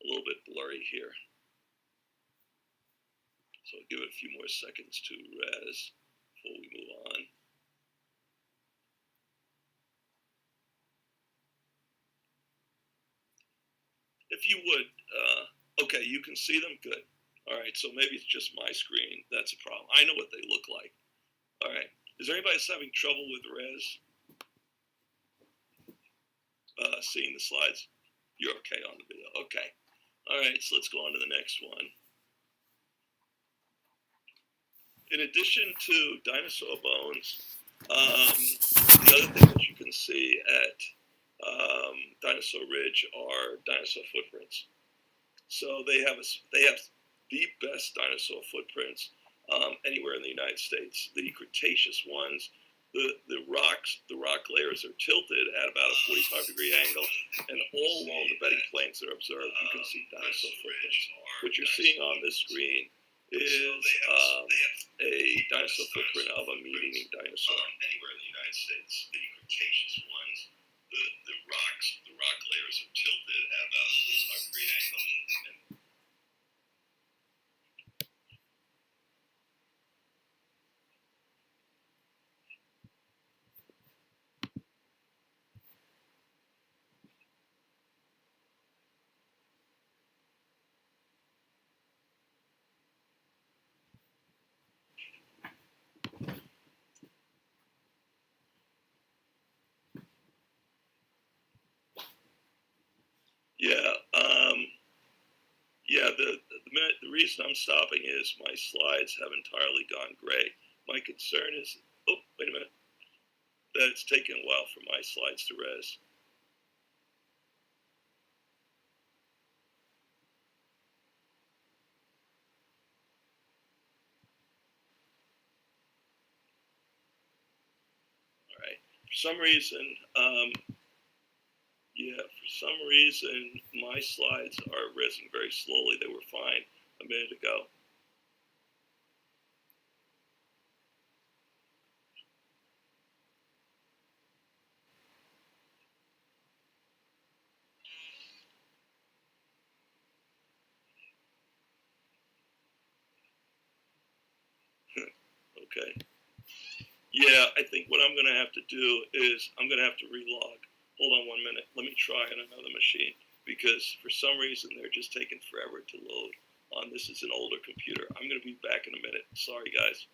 little bit blurry here. So I'll give it a few more seconds to res before we move on. If you would, okay, you can see them, good. All right, so maybe it's just my screen, that's a problem. I know what they look like. All right, is there anybody that's having trouble with res? Seeing the slides? You're okay on the video, okay. All right, so let's go on to the next one. In addition to dinosaur bones, the other thing that you can see at Dinosaur Ridge are dinosaur footprints. So they have the best dinosaur footprints anywhere in the United States. The Cretaceous ones, the rock layers are tilted at about a 45-degree angle, and all along the bedding planes that are observed, you can see dinosaur footprints. What you're seeing on this screen is a dinosaur footprint of a meat-eating dinosaur. Anywhere in the United States, the Cretaceous ones, the rock layers are tilted at about a 45-degree angle. The reason I'm stopping is my slides have entirely gone gray. My concern is, oh, wait a minute, that it's taken a while for my slides to res. All right, for some reason, my slides are resing very slowly. They were fine a minute ago. Okay. Yeah, I think what I'm going to have to do is I'm going to have to relog. Hold on 1 minute. Let me try on another machine because for some reason they're just taking forever to load. This is an older computer. I'm going to be back in a minute. Sorry, guys.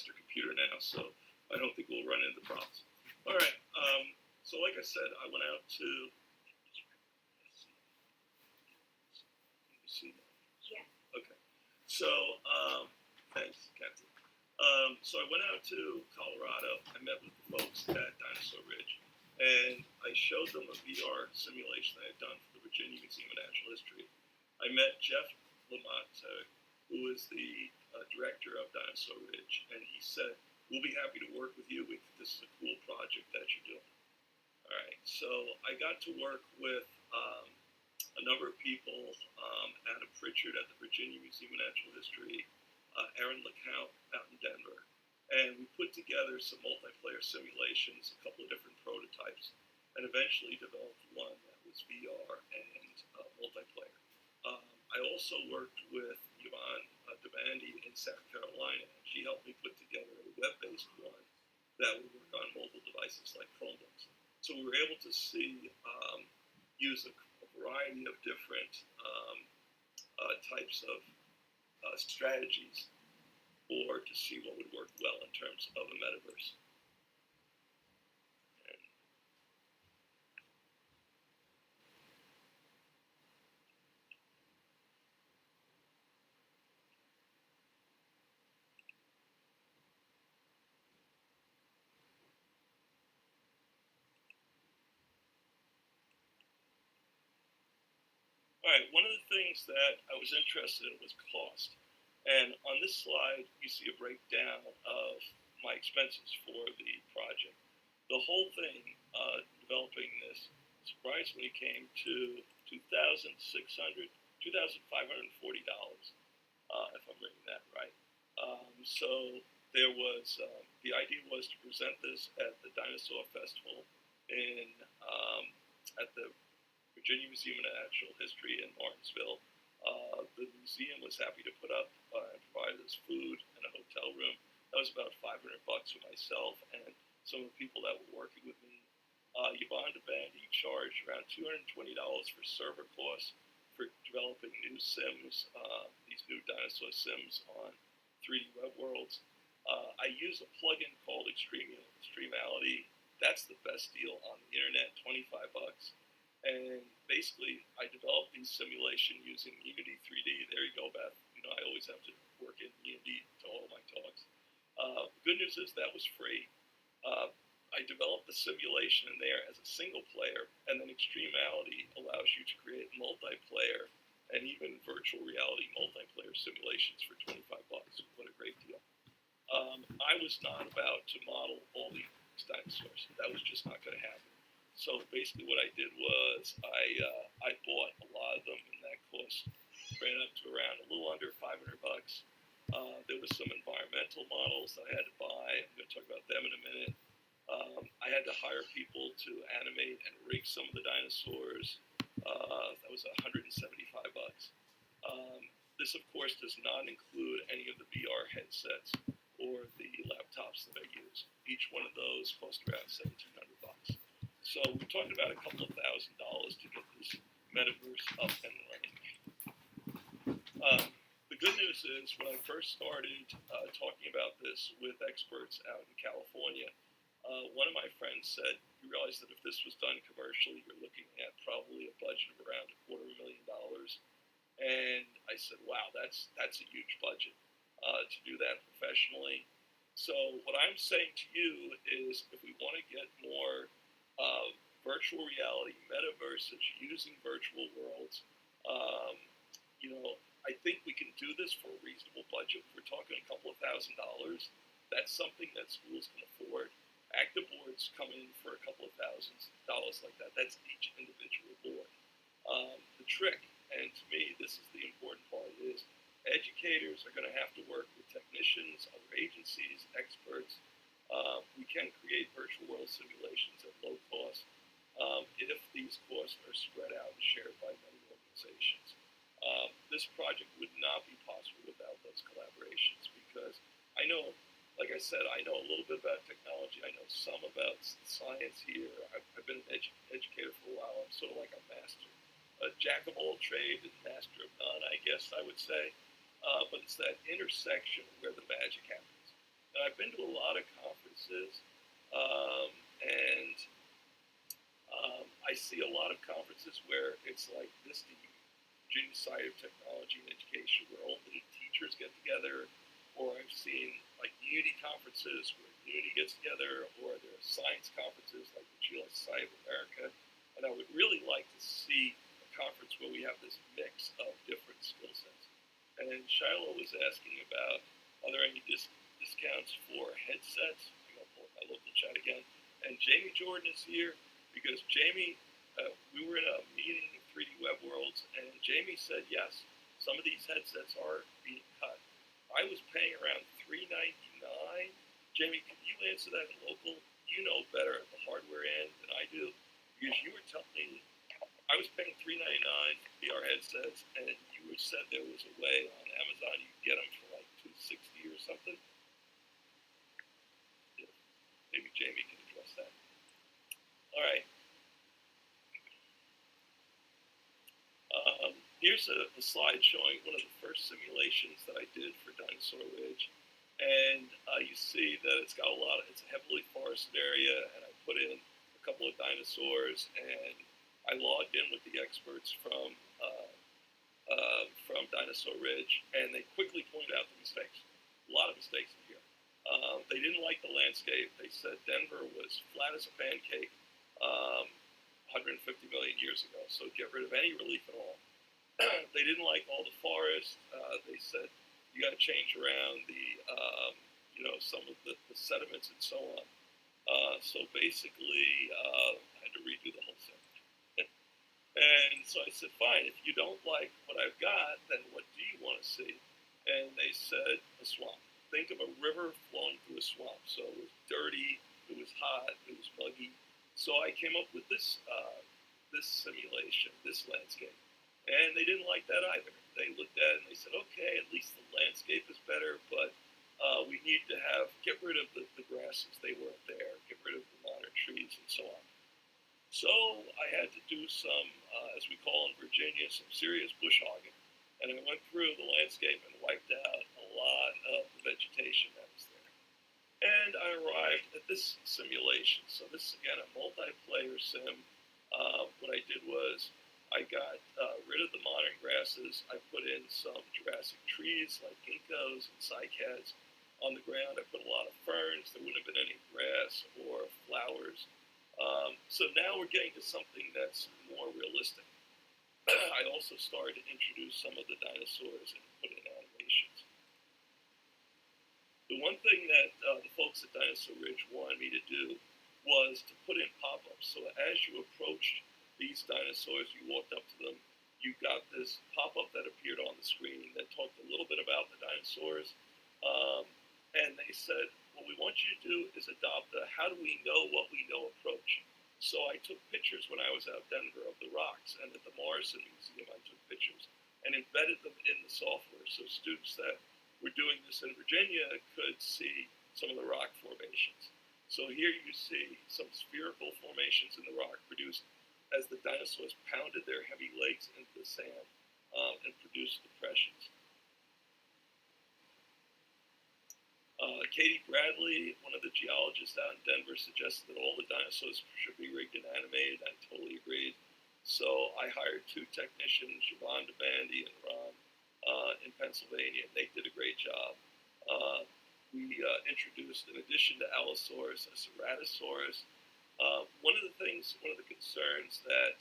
faster computer now, so I don't think we'll run into problems. All right. So like I said, I went out to. Can you see that? Yeah. Okay. So thanks, Captain. So I went out to Colorado. I met with the folks at Dinosaur Ridge, and I showed them a VR simulation I had done for the Virginia Museum of Natural History. I met Jeff Lamont, who is the director of Dinosaur Ridge, and he said, "We'll be happy to work with you. We think this is a cool project that you're doing." All right, so I got to work with a number of people, Adam Pritchard at the Virginia Museum of Natural History, Aaron LeCount out in Denver, and we put together some multiplayer simulations, a couple of different prototypes, and eventually developed one that was VR and multiplayer. I also worked with Yvonne Devandy in South Carolina, and she helped me put together a web-based one that would work on mobile devices like Chromebooks. So we were able to use a variety of different types of strategies or to see what would work well in terms of a metaverse. All right, one of the things that I was interested in was cost. And on this slide, you see a breakdown of my expenses for the project. The whole thing, developing this, surprisingly came to $2,540, if I'm reading that right. So there was, the idea was to present this at the Dinosaur Festival at the Virginia Museum of Natural History in Martinsville. The museum was happy to put up and provide us food and a hotel room. That was about $500 for myself and some of the people that were working with me. Yvonne DeBandy charged around $220 for server costs for developing new sims, these new dinosaur sims on 3D web worlds. I use a plugin called Extremality. That's the best deal on the internet, $25. And basically, I developed these simulation using Unity 3D. There you go, Beth. You know, I always have to work in Unity to all my talks. The good news is that was free. I developed the simulation in there as a single player, and then Extremality allows you to create multiplayer and even virtual reality multiplayer simulations for $25. What a great deal. I was not about to model all these dinosaurs. That was just not going to happen. So basically what I did was I bought a lot of them, and that cost ran up to around a little under $500. There was some environmental models that I had to buy. I'm going to talk about them in a minute. I had to hire people to animate and rig some of the dinosaurs. That was $175. This, of course, does not include any of the VR headsets or the laptops that I use. Each one of those cost around $1,700. So we're talking about a couple of $1,000 to get this metaverse up and running. The good news is when I first started talking about this with experts out in California, one of my friends said, "You realize that if this was done commercially, you're looking at probably a budget of around $250,000. And I said, "Wow, that's a huge budget to do that professionally." So what I'm saying to you is, if we want to get more virtual reality metaverses using virtual worlds, I think we can do this for a reasonable budget. We're talking a couple of $1,000s. That's something that schools can afford. Active boards come in for a couple of $1,000s like that. That's each individual board. The trick, and to me this is the important part, is educators are going to have to work with technicians, other agencies, experts. We can create virtual world simulations at low cost if these costs are spread out and shared by many organizations. This project would not be possible without those collaborations, because I know, like I said, I know a little bit about technology. I know some about science here. I've been an educator for a while. I'm sort of like a master, a jack of all trades and master of none, I guess I would say. But it's that intersection where the magic happens. And I've been to a lot of conferences, and I see a lot of conferences where it's like this the Virginia Society of Technology and Education, where only teachers get together, or I've seen like unity conferences where community gets together, or there are science conferences like the Geological Society of America. And I would really like to see a conference where we have this mix of different skill sets. And Shiloh was asking about, are there any discounts for headsets? I'm going to pull up my local chat again. And Jamie Jordan is here because Jamie, we were in a meeting in 3D Web Worlds, and Jamie said, yes, some of these headsets are being cut. I was paying around $399. Jamie, can you answer that in local? You know better at the hardware end than I do, because you were telling me I was paying $399 for VR headsets, and you said there was a way on Amazon you could get them for like $260 or something. Yeah, maybe Jamie can address that. All right. Here's a slide showing one of the first simulations that I did for Dinosaur Ridge. And you see that it's got it's a heavily forested area, and I put in a couple of dinosaurs, and I logged in with the experts from Dinosaur Ridge, and they quickly pointed out the mistakes. A lot of mistakes in here. They didn't like the landscape. They said Denver was flat as a pancake 150 million years ago, so get rid of any relief at all. They didn't like all the forest. They said you got to change around some of the sediments and so on. So basically, I had to redo the whole thing. And so I said, fine, if you don't like what I've got, then what do you want to see? And they said, a swamp. Think of a river flowing through a swamp. So it was dirty, it was hot, it was muggy. So I came up with this simulation, this landscape. And they didn't like that either. They looked at it and they said, okay, at least the landscape is better, but we need to get rid of the grasses. They weren't there. Get rid of the modern trees and so on. So I had to do some, as we call in Virginia, some serious bush hogging. And I went through the landscape and wiped out a lot of the vegetation that was there. And I arrived at this simulation. So this is, again, a multiplayer sim. What I did was I got rid of the modern grasses. I put in some Jurassic trees like ginkgos and cycads on the ground. I put a lot of ferns. There wouldn't have been any grass or flowers. So now we're getting to something that's more realistic. I also started to introduce some of the dinosaurs and put in animations. The one thing that the folks at Dinosaur Ridge wanted me to do was to put in pop-ups. So as you approached these dinosaurs, you walked up to them, you got this pop-up that appeared on the screen that talked a little bit about the dinosaurs. And they said, what we want you to do is adopt a how do we know what we know approach. So I took pictures when I was out Denver of the rocks, and at the Morrison Museum I took pictures and embedded them in the software. So students that were doing this in Virginia could see some of the rock formations. So here you see some spherical formations in the rock produced as the dinosaurs pounded their heavy legs into the sand and produced depressions. Katie Bradley, one of the geologists out in Denver, suggested that all the dinosaurs should be rigged and animated. I totally agreed. So I hired two technicians, Javon DeBandy and Ron, in Pennsylvania, and they did a great job. We introduced, in addition to Allosaurus, a Ceratosaurus. One of the concerns that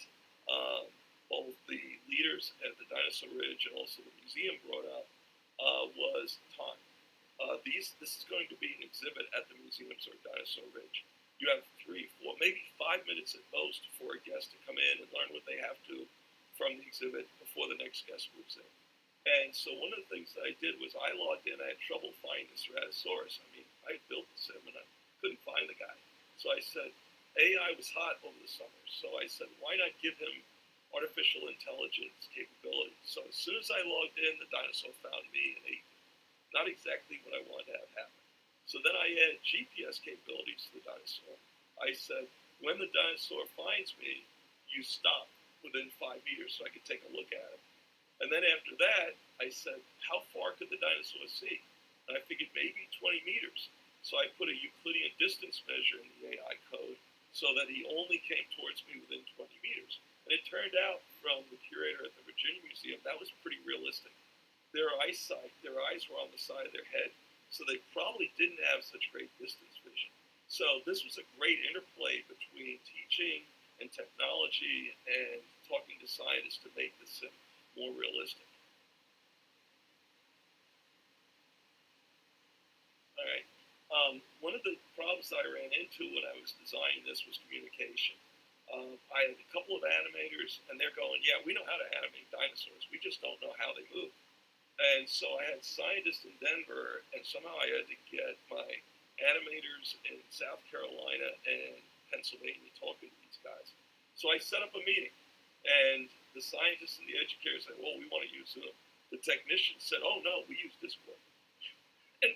both the leaders at the Dinosaur Ridge and also the museum brought up was time. This is going to be an exhibit at the museums or Dinosaur Ridge. You have 3, 4, maybe 5 minutes at most for a guest to come in and learn what they have to from the exhibit before the next guest moves in. And so one of the things that I did was I logged in. I had trouble finding the Ceratosaurus. I mean, I built the sim and I couldn't find the guy. So I said, AI was hot over the summer. So I said, why not give him artificial intelligence capability? So as soon as I logged in, the dinosaur found me and ate me. Not exactly what I wanted to have happen. So then I added GPS capabilities to the dinosaur. I said, when the dinosaur finds me, you stop within 5 meters so I could take a look at it. And then after that, I said, how far could the dinosaur see? And I figured maybe 20 meters. So I put a Euclidean distance measure in the AI code so that he only came towards me within 20 meters. And it turned out from the curator at the Virginia Museum, that was pretty realistic. Their eyesight, their eyes were on the side of their head, so they probably didn't have such great distance vision. So this was a great interplay between teaching and technology and talking to scientists to make this sim more realistic. All right. One of the problems I ran into when I was designing this was communication. I had a couple of animators, and they're going, "Yeah, we know how to animate dinosaurs. We just don't know how they move." And so I had scientists in Denver, and somehow I had to get my animators in South Carolina and Pennsylvania talking to these guys. So I set up a meeting, and the scientists and the educators said, "Well, we want to use Zoom." The technicians said, "Oh no, we use Discord." And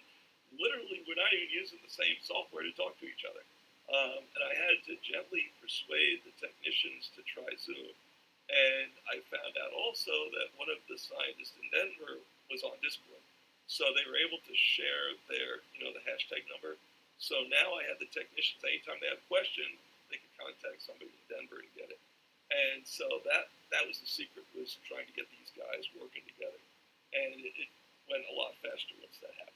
literally, we're not even using the same software to talk to each other. And I had to gently persuade the technicians to try Zoom. And I found out also that one of the scientists in Denver was on Discord. So they were able to share their, the hashtag number. So now I had the technicians, anytime they had a question, they could contact somebody in Denver and get it. And so that was the secret, was trying to get these guys working together. And it went a lot faster once that happened.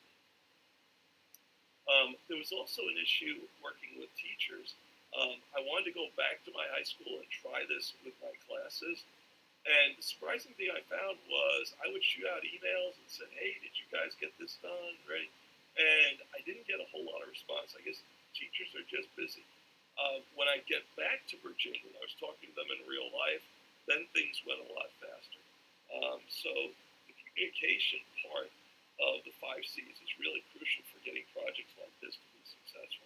There was also an issue working with teachers. I wanted to go back to my high school and try this with my classes. And the surprising thing I found was I would shoot out emails and said, "Hey, did you guys get this done?" Right? And I didn't get a whole lot of response. I guess teachers are just busy. When I get back to Virginia, and I was talking to them in real life, then things went a lot faster. So the communication part of the 5Cs is really crucial for getting projects like this to be successful.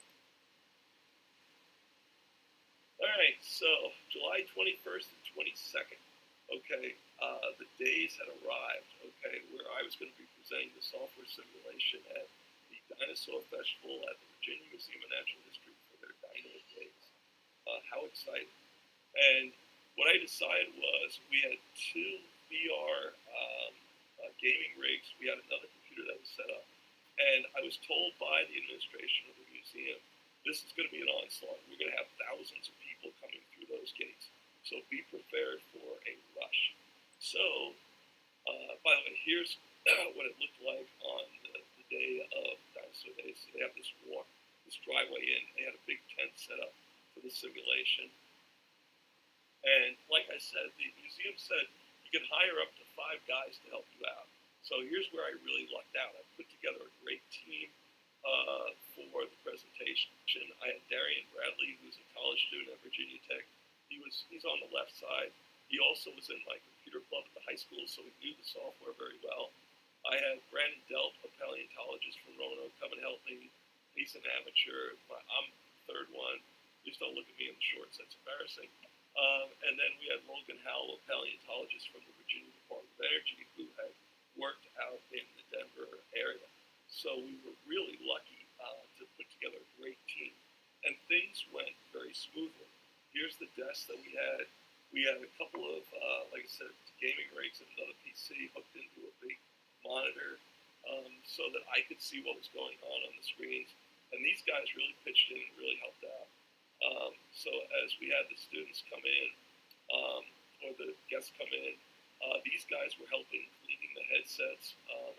All right, so July 21st and 22nd. Okay, the days had arrived, okay, where I was going to be presenting the software simulation at the Dinosaur Festival at the Virginia Museum of Natural History for their Dino Days. How exciting. And what I decided was we had two VR gaming rigs. We had another computer that was set up. And I was told by the administration of the museum, this is going to be an onslaught. We're going to have thousands of people coming through those gates. So be prepared for a rush. So, by the way, here's what it looked like on the day of Dinosaur Days. So they have this driveway in. They had a big tent set up for the simulation. And like I said, the museum said you can hire up to 5 guys to help you out. So here's where I really lucked out. I put together a great team for the presentation. I had Darian Bradley, who's a college student at Virginia Tech. He's on the left side. He also was in my computer club at the high school, so he knew the software very well. I had Brandon Delp, a paleontologist from Roanoke, come and help me. He's an amateur. I'm the third one. Please don't look at me in the shorts. That's embarrassing. And then we had Logan Howell, a paleontologist from the Virginia Department of Energy, who had worked out in the Denver area. So we were really lucky to put together a great team. And things went very smoothly. Here's the desk that we had. We had a couple of, like I said, gaming rigs and another PC hooked into a big monitor so that I could see what was going on the screens. And these guys really pitched in and really helped out. So as we had the students come in, or the guests come in, these guys were helping cleaning the headsets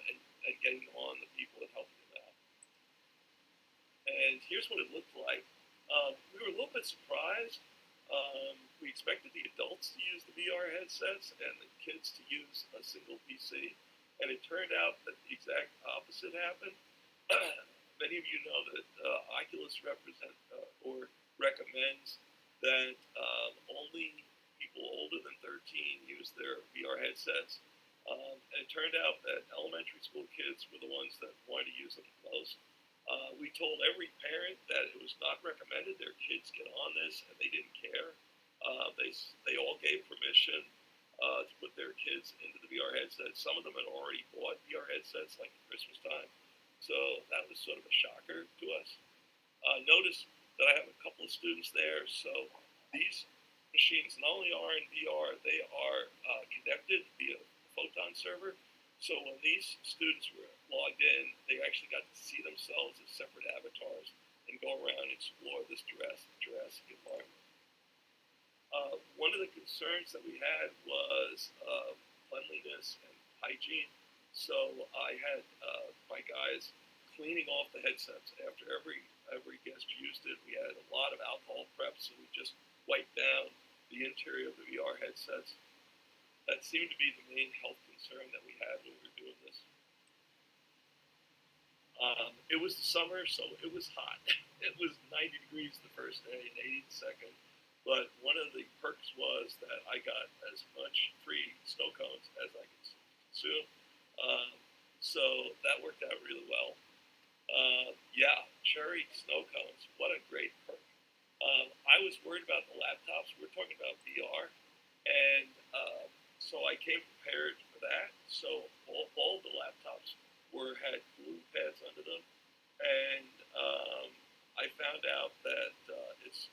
and getting on the people and helping them out. And here's what it looked like. We were a little bit surprised. We expected the adults to use the VR headsets and the kids to use a single PC. And it turned out that the exact opposite happened. Many of you know that Oculus recommends that only people older than 13 use their VR headsets. And it turned out that elementary school kids were the ones that wanted to use them the most. We told every parent that it was not recommended their kids get on this, and they didn't care. They all gave permission to put their kids into the VR headsets. Some of them had already bought VR headsets like at Christmas time. So that was sort of a shocker to us. Notice that I have a couple of students there. So these machines not only are in VR, they are connected via a photon server. So when these students were logged in, they actually got to see themselves as separate avatars and go around and explore this Jurassic environment. One of the concerns that we had was cleanliness and hygiene. So I had my guys cleaning off the headsets after every guest used it. We had a lot of alcohol prep, so we just wiped down the interior of the VR headsets. That seemed to be the main health concern that we had when we were doing this. It was the summer, so it was hot. It was 90 degrees the first day and 80 the second. But one of the perks was that I got as much free snow cones as I could consume. So that worked out really well. Yeah, cherry snow cones. What a great perk. I was worried about the laptops. We're talking about VR. And so I came prepared for that. So all the laptops had glue pads under them. And I found out that it's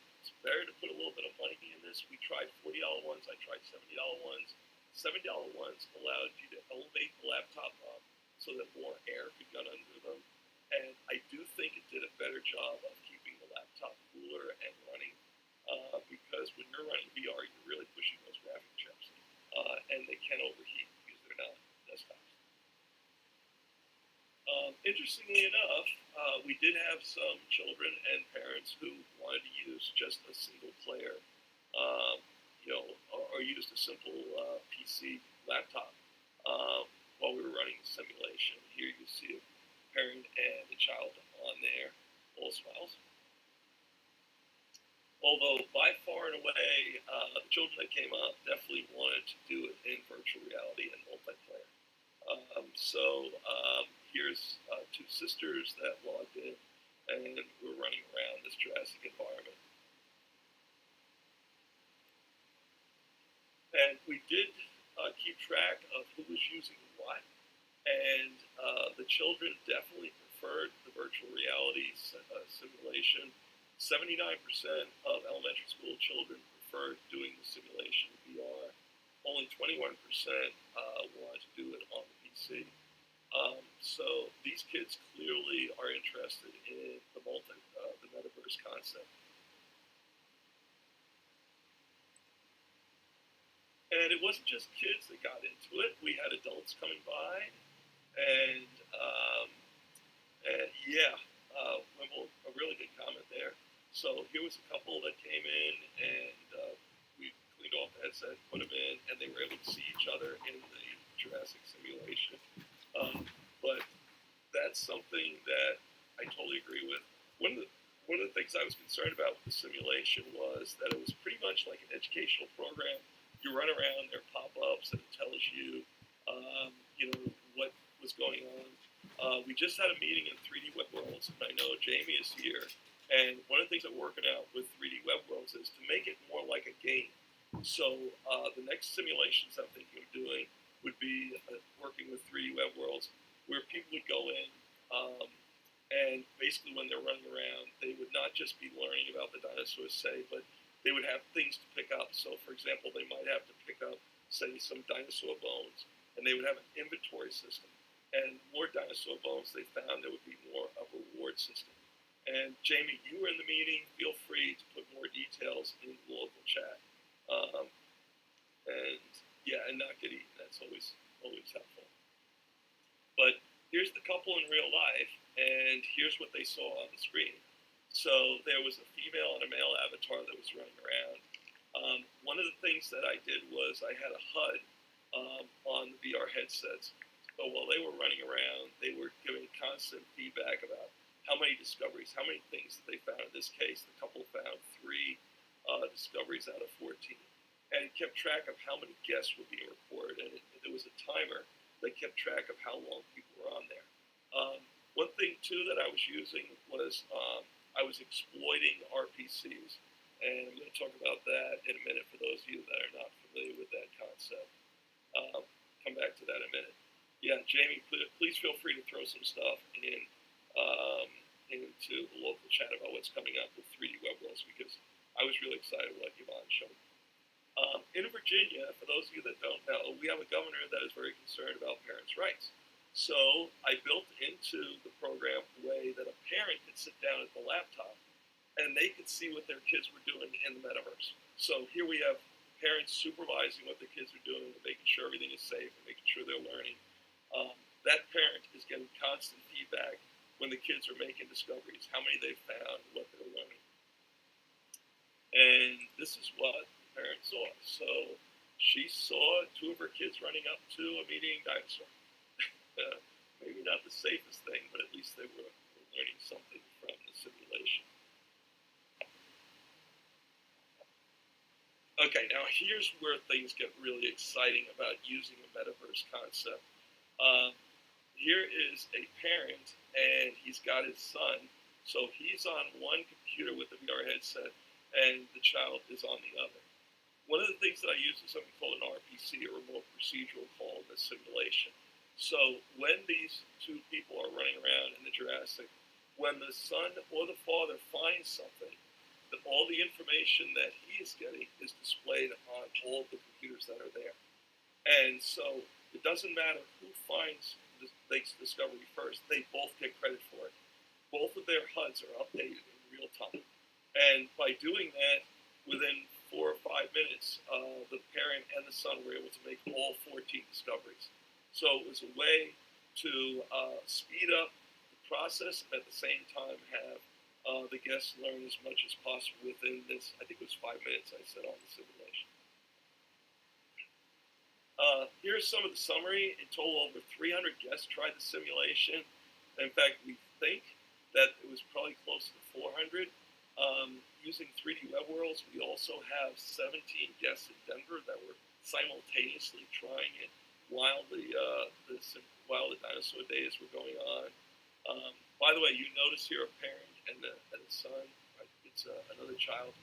better to put a little bit of money in this. We tried $40 ones. I tried $70 ones. $70 ones allowed you to elevate the laptop up so that more air could get under them. And I do think it did a better job of keeping the laptop cooler and running because when you're running VR, you're really pushing those graphic chips. And they can overheat because they're not desktops. Interestingly enough, we did have some children and parents who wanted to use just a single player, or used a simple PC laptop while we were running the simulation. Here you see a parent and a child on there, all smiles. Although by far and away, the children that came up definitely wanted to do it in virtual reality and multiplayer. Here's two sisters that logged in, and we're running around this Jurassic environment. And we did keep track of who was using what, and the children definitely preferred the virtual reality simulation. 79% of elementary school children preferred doing the simulation VR. Only 21% wanted to do it on the PC. So these kids clearly are interested in the Metaverse concept. And it wasn't just kids that got into it. We had adults coming by, and Wimble, a really good comment there. So here was a couple that came in, and we cleaned off the headset, put them in, and they were able to see each other in the Jurassic simulation. But that's something that I totally agree with. One of the things I was concerned about with the simulation was that it was pretty much like an educational program. You run around, there are pop-ups, and it tells you, what was going on. We just had a meeting in 3D Web Worlds, and I know Jamie is here. And one of the things I'm working out with 3D Web Worlds is to make it more like a game. So the next simulations I'm thinking of doing would be working with 3D Web Worlds, where people would go in, and basically when they're running around, they would not just be learning about the dinosaurs, but they would have things to pick up. So, for example, they might have to pick up, say, some dinosaur bones, and they would have an inventory system. And more dinosaur bones, they found there would be more of a reward system. And Jamie, you were in the meeting. Feel free to put more details in the local chat. And not get eaten. That's always helpful. But here's the couple in real life, and here's what they saw on the screen. So there was a female and a male avatar that was running around. One of the things that I did was I had a HUD on the VR headsets. So while they were running around, they were giving constant feedback about how many discoveries, how many things that they found. In this case, the couple found 3 discoveries out of 14. And it kept track of how many guests were being reported, and there was a timer that kept track of how long people were on there. One thing, too, that I was using was I was exploiting RPCs, and I'm going to talk about that in a minute for those of you that are not familiar with that concept. Come back to that in a minute. Yeah, Jamie, please feel free to throw some stuff into the local chat about what's coming up with 3D Web Worlds, because I was really excited with what Yvonne showed. In Virginia, for those of you that don't know, we have a governor that is very concerned about parents' rights. So I built into the program a way that a parent could sit down at the laptop and they could see what their kids were doing in the metaverse. So here we have parents supervising what their kids are doing, making sure everything is safe, and making sure they're learning. That parent is getting constant feedback when the kids are making discoveries, how many they've found, what they're learning. And this is what the parent saw. So she saw two of her kids running up to a meeting dinosaur. Maybe not the safest thing, but at least they were learning something from the simulation. Okay, now here's where things get really exciting about using a metaverse concept. Here is a parent, and he's got his son. So he's on one computer with a VR headset, and the child is on the other. One of the things that I use is something called an RPC, a remote procedural call in the simulation. So when these two people are running around in the Jurassic, when the son or the father finds something, all the information that he is getting is displayed on all the computers that are there. And so it doesn't matter who makes the discovery first, they both get credit for it. Both of their HUDs are updated in real time. And by doing that, within 4 or 5 minutes, the parent and the son were able to make all 14 discoveries. So it was a way to speed up the process and at the same time have the guests learn as much as possible within this, I think it was 5 minutes I said on the simulation. Here's some of the summary. In total, over 300 guests tried the simulation. In fact, we think that it was probably close to 400. Using 3D Web Worlds, we also have 17 guests in Denver that were simultaneously trying it while the dinosaur days were going on. By the way, you notice here a parent and a son. It's another child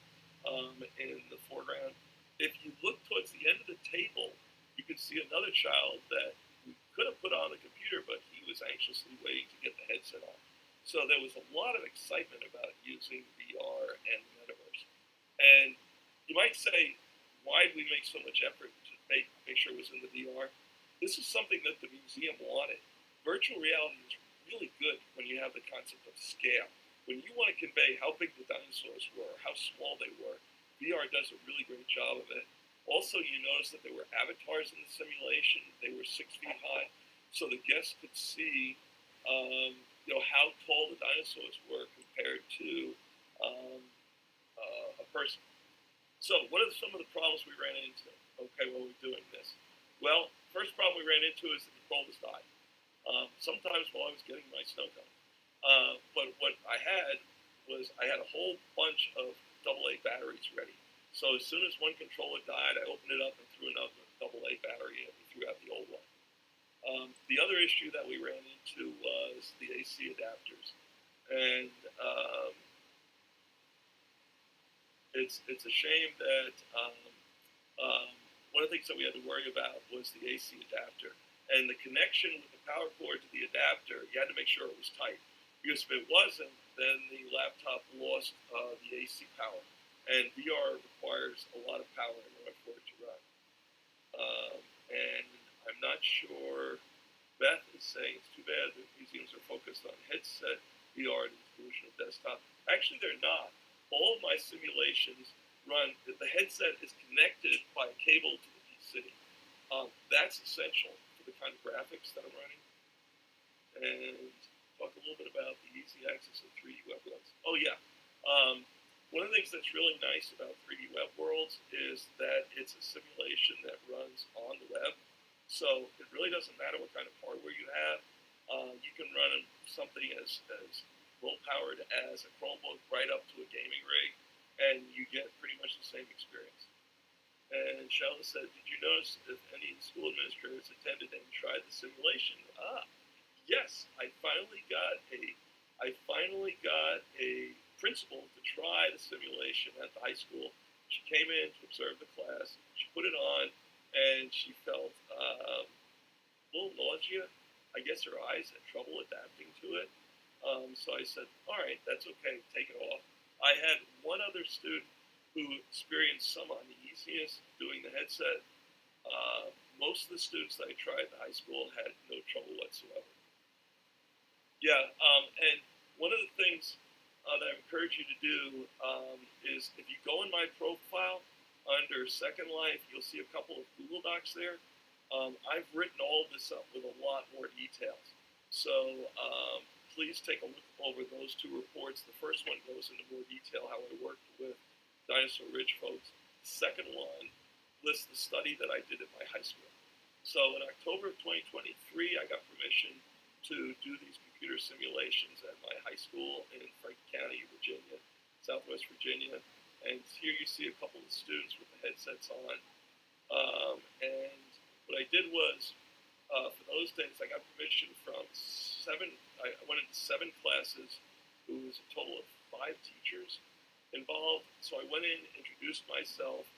in the foreground. If you look towards the end of the table, you can see another child that we could have put on the computer, but he was anxiously waiting to get the headset on. So there was a lot of excitement about using VR and the metaverse. And you might say, why did we make so much effort to make sure it was in the VR? This is something that the museum wanted. Virtual reality is really good when you have the concept of scale. When you want to convey how big the dinosaurs were, how small they were, VR does a really great job of it. Also, you notice that there were avatars in the simulation. They were 6 feet high, so the guests could see, how tall the dinosaurs were compared to a person. So, what are some of the problems we ran into? Okay, while we're doing this, well, first problem we ran into is the controllers died. Sometimes while I was getting my snow cone. But what I had was I had a whole bunch of AA batteries ready. So as soon as one controller died, I opened it up and threw another AA battery in and threw out the old one. The other issue that we ran into was the AC adapters. And it's a shame that one of the things that we had to worry about was the AC adapter. And the connection with the power cord to the adapter, you had to make sure it was tight. Because if it wasn't, then the laptop lost the AC power. And VR requires a lot of power in order for it to run. And I'm not sure, Beth is saying it's too bad that museums are focused on headset VR and exclusion of desktop. Actually, they're not. All of my simulations run, the headset is connected by a cable to the PC. That's essential for the kind of graphics that I'm running. And talk a little bit about the easy access of 3D Web Worlds. Oh, yeah. One of the things that's really nice about 3D Web Worlds is that it's a simulation that runs on the web. So it really doesn't matter what kind of hardware you have. You can run something as low-powered as a Chromebook right up to a gaming rig, and you get pretty much the same experience. And Sheldon said, did you notice if any school administrators attended and tried the simulation? Yes, I finally got a principal to try the simulation at the high school. She came in to observe the class. She put it on, and she felt a little nausea. I guess her eyes had trouble adapting to it. So I said, all right, that's okay, take it off. I had one other student who experienced some uneasiness doing the headset. Most of the students that I tried in high school had no trouble whatsoever. Yeah, and one of the things that I encourage you to do is if you go in my profile under Second Life, you'll see a couple of Google Docs there. I've written all this up with a lot more details. So please take a look over those two reports. The first one goes into more detail how I worked with Dinosaur Ridge folks. The second one lists the study that I did at my high school. So in October of 2023, I got permission to do these computer simulations at my high school in Franklin County, Virginia, Southwest Virginia. And here you see a couple of students with the headsets on. And what I did was, for those days, I got permission from I went into 7 classes. It was a total of 5 teachers involved. So I went in, introduced myself,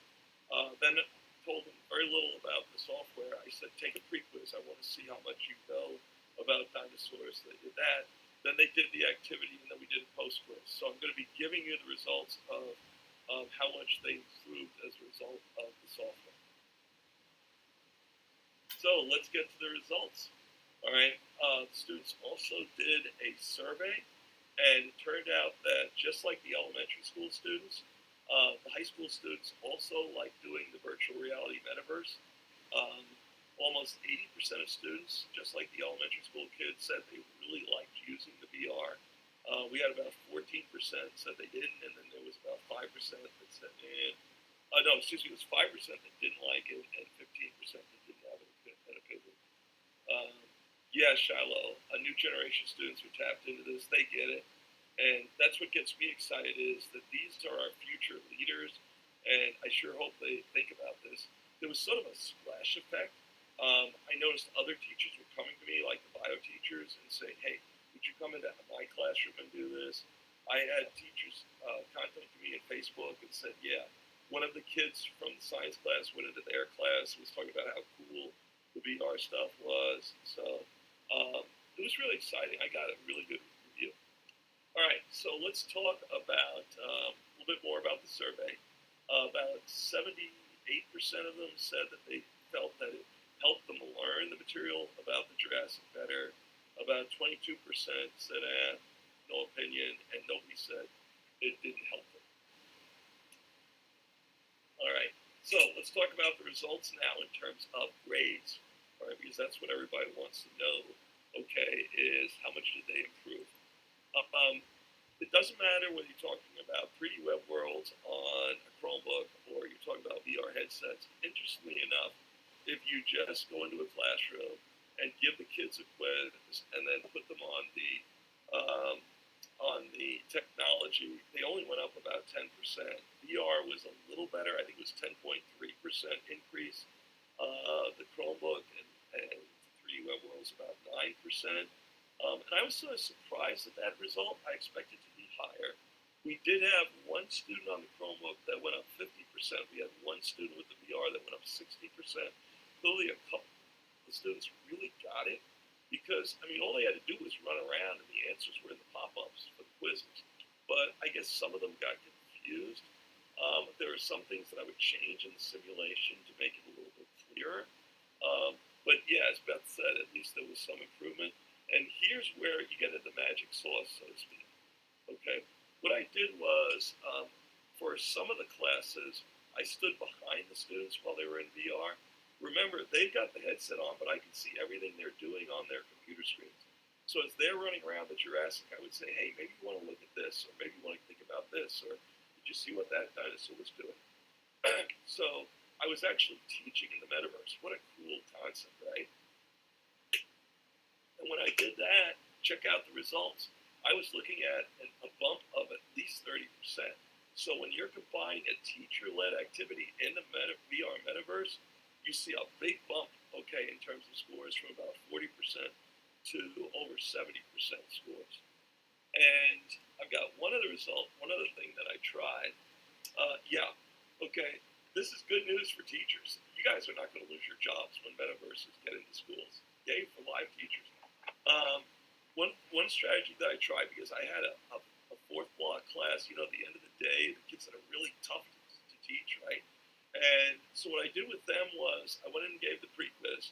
then told them very little about the software. I said, take a pre-quiz. I want to see how much you know about dinosaurs. They did that. Then they did the activity, and then we did a post-quiz. So I'm going to be giving you the results of how much they improved as a result of the software. So let's get to the results. All right. The students also did a survey, and it turned out that just like the elementary school students, the high school students also like doing the virtual reality metaverse. Almost 80% of students, just like the elementary school kids, said they really liked using the VR. We had about 14% said they didn't, and then there was about 5% that said, no, excuse me, it was 5% that didn't like it, and 15% that didn't have an opinion. Yeah, Shiloh, a new generation of students who tapped into this, they get it. And that's what gets me excited is that these are our future leaders, and I sure hope they think about this. There was sort of a splash effect. I noticed other teachers were coming to me, like the bio teachers, and saying, hey, would you come into my classroom and do this? I had teachers contact me on Facebook and said, yeah, one of the kids from the science class went into their class and was talking about how cool the VR stuff was. So it was really exciting. I got a really good review. All right, so let's talk about a little bit more about the survey. About 78% of them said that they felt that it helped them learn the material about the Jurassic better. About 22% said, no opinion, and nobody said it didn't help them. All right, so let's talk about the results now in terms of grades, all right, because that's what everybody wants to know, okay, is how much did they improve? It doesn't matter whether you're talking about 3D web worlds on a Chromebook or you're talking about VR headsets. Interestingly enough, if you just go into a classroom and give the kids a quiz and then put them on the technology, they only went up about 10%. VR was a little better. I think it was 10.3% increase. The Chromebook and 3D web worlds about 9%. And I was sort of surprised at that result. I expected it to be higher. We did have one student on the Chromebook that went up 50%. We had one student with the VR that went up 60%. Clearly, a couple of the students really got it because, I mean, all they had to do was run around and the answers were in the pop-ups for the quizzes. But I guess some of them got confused. There are some things that I would change in the simulation to make it a little bit clearer. But yeah, as Beth said, at least there was some improvement. And here's where you get into the magic sauce, so to speak. Okay, what I did was, for some of the classes, I stood behind the students while they were in VR. Remember, they've got the headset on, but I can see everything they're doing on their computer screens. So as they're running around the Jurassic, I would say, hey, maybe you want to look at this, or maybe you want to think about this, or did you see what that dinosaur was doing? So I was actually teaching in the Metaverse. What a cool concept, right? And when I did that, check out the results. I was looking at a bump of at least 30%. So when you're combining a teacher-led activity in the VR Metaverse, you see a big bump, okay, in terms of scores from about 40% to over 70% scores. And I've got one other result, one other thing that I tried. Yeah, okay, this is good news for teachers. You guys are not going to lose your jobs when Metaverses get into schools. Yay for live teachers. One strategy that I tried, because I had a fourth block class, you know, at the end of the day, the kids had a really tough teach, right? And so what I did with them was I went in and gave the pre-quiz.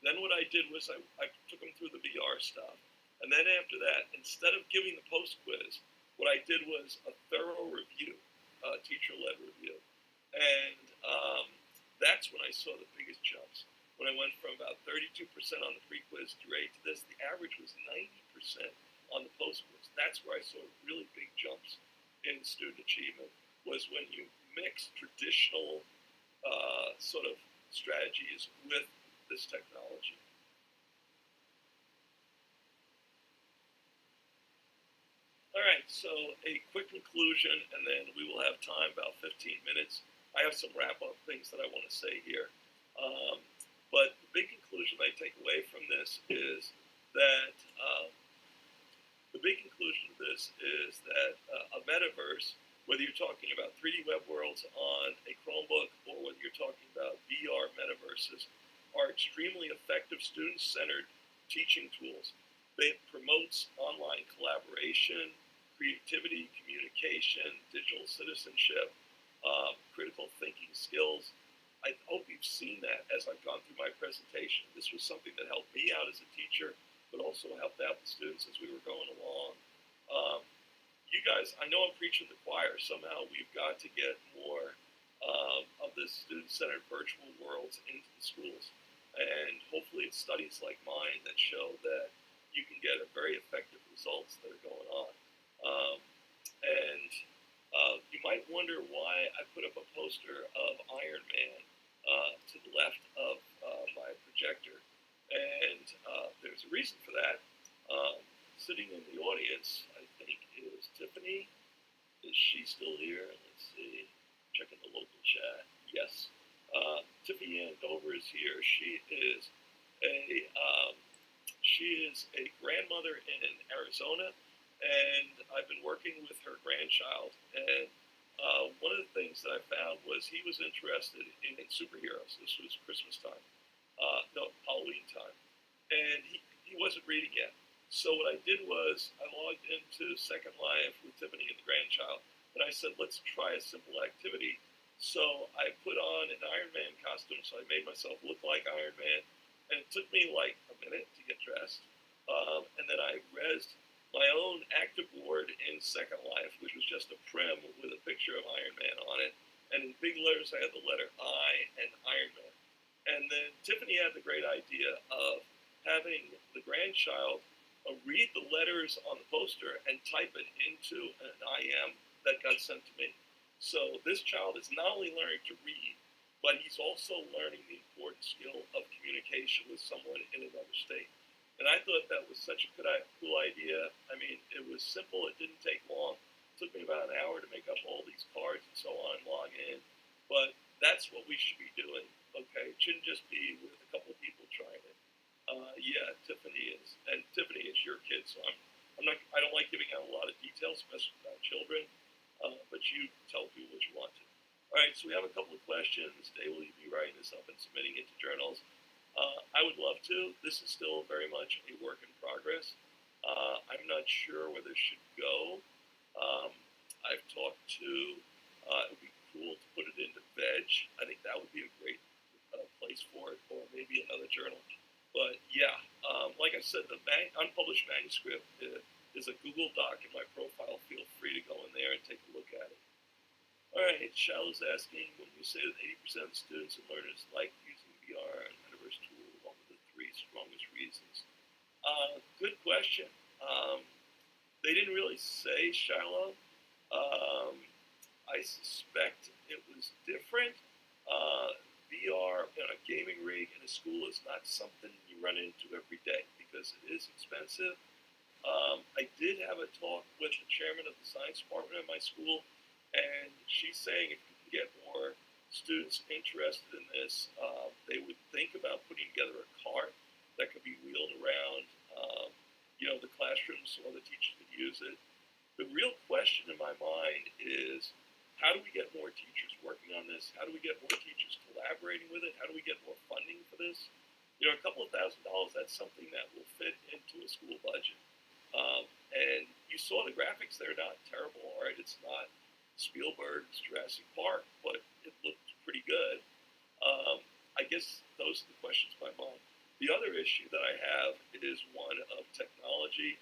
Then what I did was I took them through the VR stuff. And then after that, instead of giving the post-quiz, what I did was a thorough review, teacher-led review. And that's when I saw the biggest jumps. When I went from about 32% on the pre-quiz grade to this, the average was 90% on the post-quiz. That's where I saw really big jumps in student achievement, was when you mix traditional sort of strategies with this technology. All right, so a quick conclusion, and then we will have time, about 15 minutes. I have some wrap-up things that I want to say here. But the big conclusion I take away from this is that a metaverse, whether you're talking about 3D web worlds on a Chromebook or whether you're talking about VR metaverses, are extremely effective student-centered teaching tools. It promotes online collaboration, creativity, communication, digital citizenship, critical thinking skills. I hope you've seen that as I've gone through my presentation. This was something that helped me out as a teacher, but also helped out the students as we were going along. You guys, I know I'm preaching the choir. Somehow we've got to get more of this student-centered virtual worlds into the schools. And hopefully it's studies like mine that show that you can get a very effective results that are going on. You might wonder why I put up a poster of Iron Man to the left of my projector. And there's a reason for that. Sitting in the audience, I think, is Tiffany. Is she still here? Let's see. Checking the local chat. Yes. Tiffany Andover is here. She is a grandmother in Arizona, and I've been working with her grandchild. And one of the things that I found was he was interested in superheroes. This was Christmas time, no, Halloween time, and he wasn't reading yet. So what I did was I logged into Second Life with Tiffany and the grandchild, and I said, let's try a simple activity. So I put on an Iron Man costume, so I made myself look like Iron Man, and it took me like a minute to get dressed. And then I resed my own active board in Second Life, which was just a prim with a picture of Iron Man on it. And in big letters, I had the letter I and Iron Man. And then Tiffany had the great idea of having the grandchild read the letters on the poster and type it into an IM that got sent to me. So this child is not only learning to read, but he's also learning the important skill of communication with someone in another state. And I thought that was such a cool idea. I mean, it was simple. It didn't take long. It took me about an hour to make up all these cards and so on and log in. But that's what we should be doing, okay? It shouldn't just be with a couple of people trying it. Yeah, Tiffany is, and Tiffany is your kid, so I don't like giving out a lot of details, especially about children, but you tell people what you want to. All right, so we have a couple of questions. Dave, will you be writing this up and submitting it to journals? I would love to. This is still very much a work in progress. I'm not sure where this should go. I've talked to, it would be cool to put it into Veg. I think that would be a great place for it, or maybe another journal. But yeah, like I said, the unpublished manuscript is a Google Doc in my profile. Feel free to go in there and take a look at it. All right, Shallow's asking, when you say that 80% of students and learners like using VR and Metaverse tool, what were the three strongest reasons? Good question. They didn't really say, Shallow. I suspect it was different. VR in a gaming rig in a school is not something you run into every day because it is expensive. I did have a talk with the chairman of the science department at my school, and she's saying if you can get more students interested in this, they would think about putting together a cart that could be wheeled around, the classroom so other teachers could use it. The real question in my mind is, how do we get more teachers working on this? How do we get more teachers collaborating with it? How do we get more funding for this? A couple of $1,000, that's something that will fit into a school budget. And you saw the graphics, they're not terrible, all right? It's not Spielberg's Jurassic Park, but it looked pretty good. I guess those are the questions in my mind. The other issue that I have is one of technology.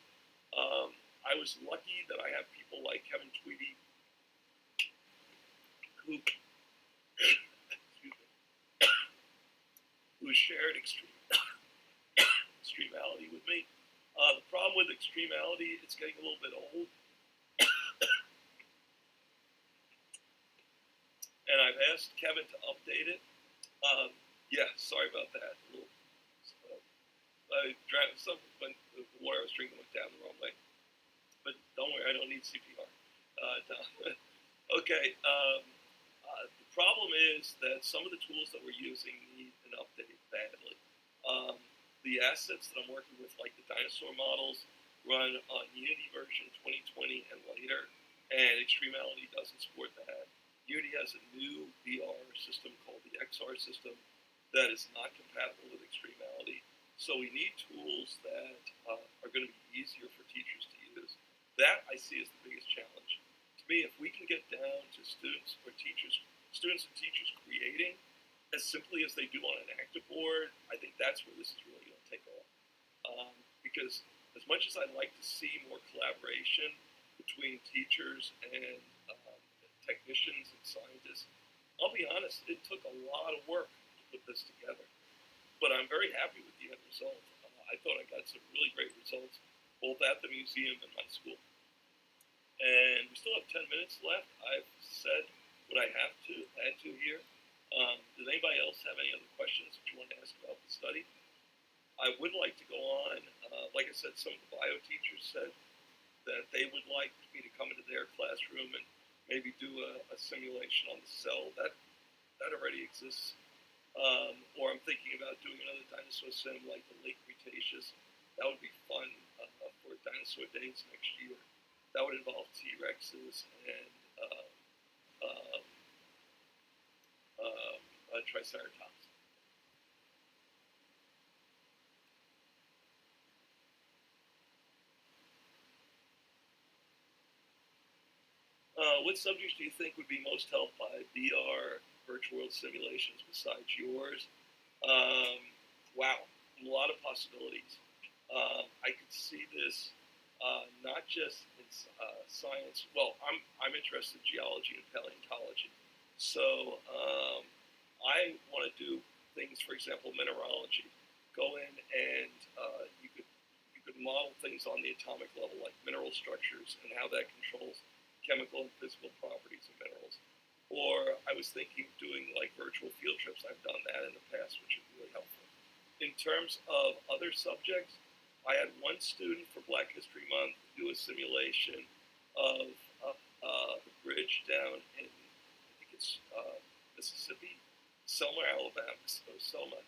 I was lucky that I have people like Kevin Tweedy who, excuse me, who shared extremality with me. The problem with extremality, it's getting a little bit old, and I've asked Kevin to update it. Yeah, sorry about that. I drank some when the water I was drinking went down the wrong way. But don't worry, I don't need CPR. Okay. The problem is that some of the tools that we're using need an update badly. The assets that I'm working with, like the Dinosaur models, run on Unity version 2020 and later, and Extremality doesn't support that. Unity has a new VR system called the XR system that is not compatible with Extremality. So we need tools that are going to be easier for teachers to use. That I see as the biggest challenge. To me, if we can get down to students and teachers creating as simply as they do on an active board, I think that's where this is really going to take off. Because as much as I'd like to see more collaboration between teachers and technicians and scientists, I'll be honest, it took a lot of work to put this together. But I'm very happy with the end result. I thought I got some really great results, both at the museum and my school. And we still have 10 minutes left. I've said what I have to add to here. Does anybody else have any other questions that you want to ask about the study? I would like to go on. Like I said, some of the bio teachers said that they would like me to come into their classroom and maybe do a simulation on the cell. That already exists. Or I'm thinking about doing another dinosaur sim like the Late Cretaceous. That would be fun for Dinosaur Days next year. That would involve T-Rexes and Triceratops. What subjects do you think would be most helped by VR virtual world simulations besides yours? Wow, a lot of possibilities. I could see this not just in science. Well, I'm interested in geology and paleontology, so I want to do things. For example, mineralogy. Go in and you could model things on the atomic level, like mineral structures and how that controls chemical and physical properties of minerals. Or I was thinking of doing like virtual field trips. I've done that in the past, which is really helpful. In terms of other subjects, I had one student for Black History Month do a simulation of the bridge down in, I think it's Mississippi, Selma, Alabama, so Selma,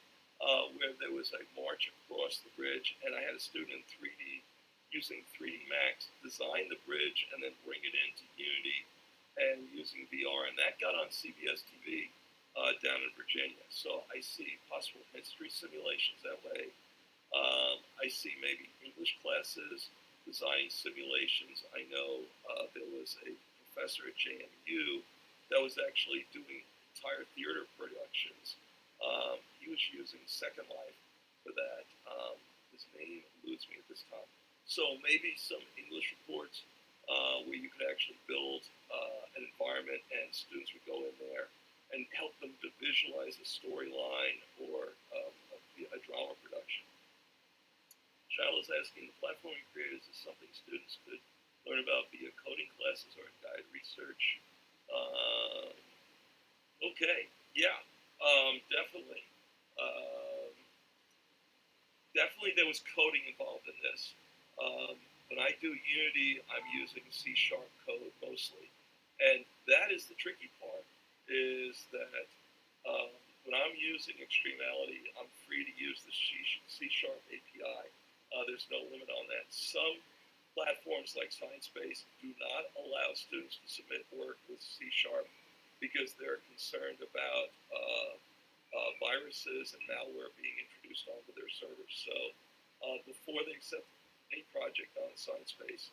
where there was a march across the bridge, and I had a student in 3D using 3D Max design the bridge and then bring it into Unity and using VR, and that got on CBS TV down in Virginia. So I see possible history simulations that way. I see maybe English classes designing simulations. I know there was a professor at JMU that was actually doing entire theater productions. He was using Second Life for that. His name eludes me at this time. So maybe some English reports where you could actually build an environment and students would go in there and help them to visualize a storyline or a drama production. Child is asking, the platform you created, is this something students could learn about via coding classes or guided research? Okay, yeah, definitely. Definitely there was coding involved in this. When I do Unity, I'm using C# code mostly. And that is the tricky part, is that when I'm using Extremality, I'm free to use the C# API. There's no limit on that. Some platforms like ScienceBase do not allow students to submit work with C# because they're concerned about viruses and malware being introduced onto their servers. So before they accept any project on ScienceBase,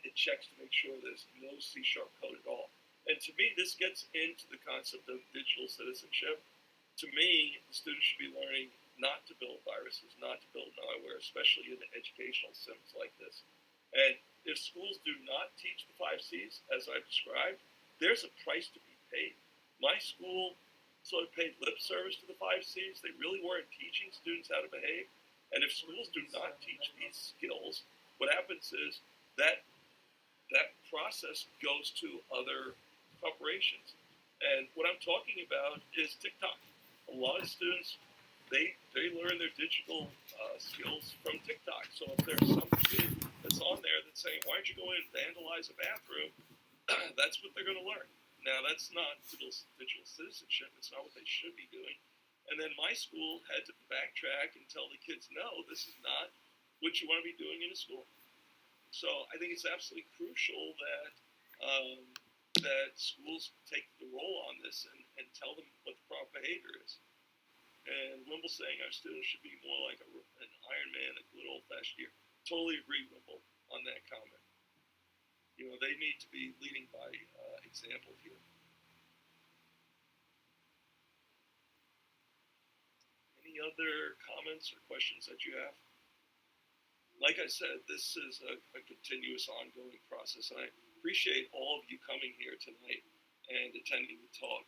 it checks to make sure there's no C# code at all. And to me, this gets into the concept of digital citizenship. To me, the students should be learning not to build viruses, not to build malware, especially in educational sims like this. And if schools do not teach the 5 Cs, as I've described, there's a price to be paid. My school sort of paid lip service to the 5 Cs. They really weren't teaching students how to behave. And if schools do not teach these skills, what happens is that that process goes to other corporations. And what I'm talking about is TikTok. A lot of students, they learn their digital skills from TikTok. So if there's some kid that's on there that's saying, why don't you go in and vandalize a bathroom, that's what they're going to learn. Now, that's not digital citizenship. It's not what they should be doing. And then my school had to backtrack and tell the kids, no, this is not what you want to be doing in a school. So I think it's absolutely crucial that that schools take the role on this and tell them what the proper behavior is. And Wimble's saying our students should be more like an Iron Man, a good old-fashioned year. Totally agree, Wimble, on that comment. You know, they need to be leading by example here. Any other comments or questions that you have? Like I said, this is a continuous, ongoing process, and I appreciate all of you coming here tonight and attending the talk.